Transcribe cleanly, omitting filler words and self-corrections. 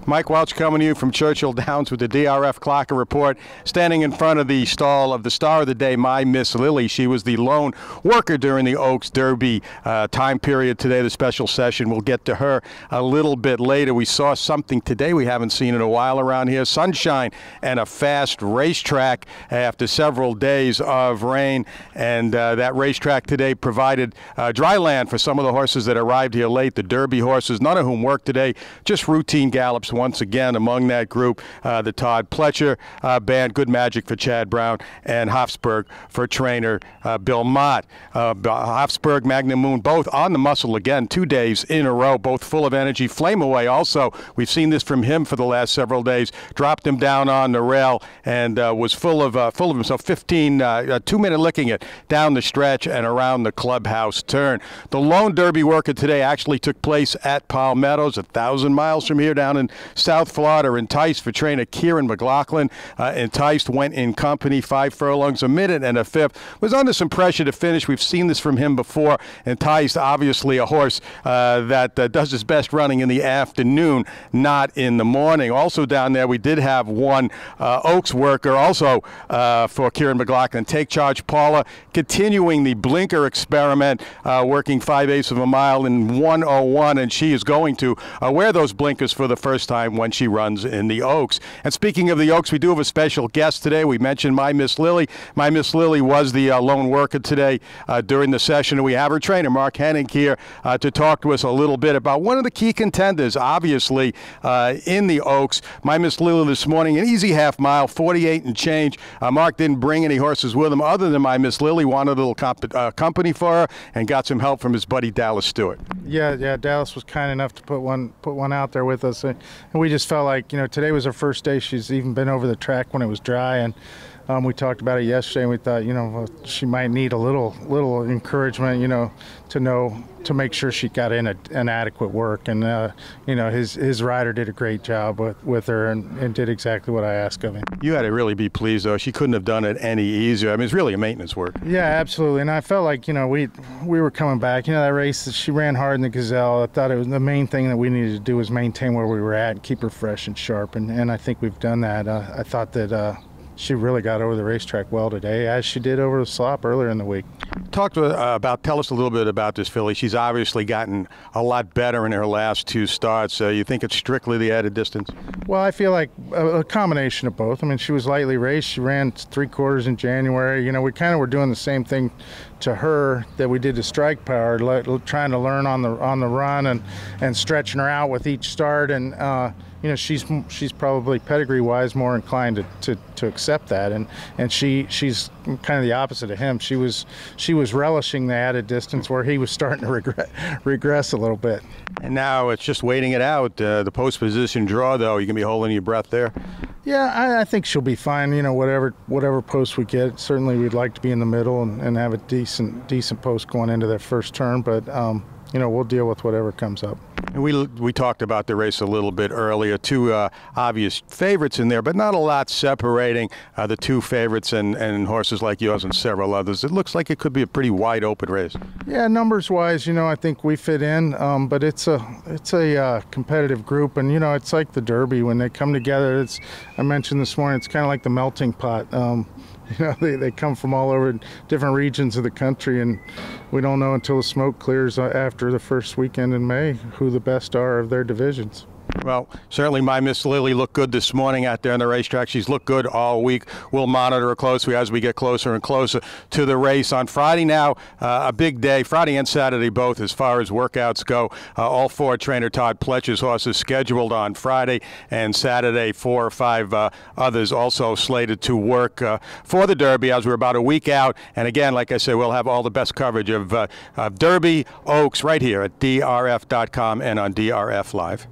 Mike Welsch coming to you from Churchill Downs with the DRF Clocker Report. Standing in front of the stall of the star of the day, My Miss Lilly. She was the lone worker during the Oaks Derby time period today, the special session. We'll get to her a little bit later. We saw something today we haven't seen in a while around here. Sunshine and a fast racetrack after several days of rain. And that racetrack today provided dry land for some of the horses that arrived here late, the Derby horses, none of whom worked today, just routine gallops once again among that group. The Todd Pletcher band, Good Magic for Chad Brown, and Hofsburg for trainer Bill Mott. Hofsburg, Magnum Moon, both on the muscle again, 2 days in a row, both full of energy. Flame Away also, we've seen this from him for the last several days, dropped him down on the rail and was full of himself. 15, 2-minute licking it down the stretch and around the clubhouse turn. The lone Derby worker today actually took place at Palmettos, 1,000 miles from here down in South Florida. Enticed for trainer Kieran McLaughlin. Enticed went in company, 5 furlongs, a minute and a fifth. Was under some pressure to finish. We've seen this from him before. Enticed, obviously a horse that does his best running in the afternoon, not in the morning. Also down there we did have one Oaks worker also for Kieran McLaughlin. Take Charge Paula, continuing the blinker experiment, working 5/8 of a mile in 1:01, and she is going to wear those blinkers for the first time when she runs in the Oaks. And speaking of the Oaks, we do have a special guest today. We mentioned My Miss Lilly. My Miss Lilly was the lone worker today during the session, and we have her trainer, Mark Hennig, here to talk to us a little bit about one of the key contenders, obviously, in the Oaks. My Miss Lilly this morning, an easy half mile, 48 and change. Mark didn't bring any horses with him other than My Miss Lilly. Wanted a little company for her and got some help from his buddy Dallas Stewart. Yeah, Dallas was kind enough to put one out there with us, and we just felt like, today was her first day. She's even been over the track when it was dry, and we talked about it yesterday, and we thought, she might need a little encouragement, to make sure she got in an adequate work. And his rider did a great job with her and did exactly what I asked of him. You had to really be pleased, though. She couldn't have done it any easier. I mean, it's really a maintenance work. Yeah, absolutely. And I felt like, we were coming back. That race, she ran hard in the Gazelle. I thought it was the main thing that we needed to do was maintain where we were at and keep her fresh and sharp. And I think we've done that. I thought that she really got over the racetrack well today, as she did over the slop earlier in the week. Tell us a little bit about this filly. She's obviously gotten a lot better in her last 2 starts. You think it's strictly the added distance? Well, I feel like a combination of both. I mean, she was lightly raced. She ran 3/4 in January. We kind of were doing the same thing to her that we did to Strike Power, trying to learn on the run and stretching her out with each start. And she's probably pedigree-wise more inclined to accept that, and she's kind of the opposite of him. She was relishing the added distance where he was starting to regress a little bit. And now it's just waiting it out. The post position draw, though, you can be holding your breath there. Yeah, I think she'll be fine. Whatever post we get, certainly we'd like to be in the middle and have a decent post going into that first turn, but we'll deal with whatever comes up. And we talked about the race a little bit earlier. 2 obvious favorites in there, but not a lot separating the 2 favorites and horses like yours and several others. It looks like it could be a pretty wide open race. Yeah, numbers-wise, I think we fit in, but it's a competitive group, and it's like the Derby when they come together. I mentioned this morning, it's kind of like the melting pot. They come from all over different regions of the country, and we don't know until the smoke clears after the first weekend in May who the best are of their divisions. Well, certainly My Miss Lilly looked good this morning out there on the racetrack. She's looked good all week. We'll monitor her closely as we get closer and closer to the race. On Friday now, a big day, Friday and Saturday both as far as workouts go. All 4 trainer Todd Pletcher's horses scheduled on Friday, and Saturday 4 or 5 others also slated to work for the Derby as we're about a week out. And again, like I said, we'll have all the best coverage of Derby Oaks right here at DRF.com and on DRF Live.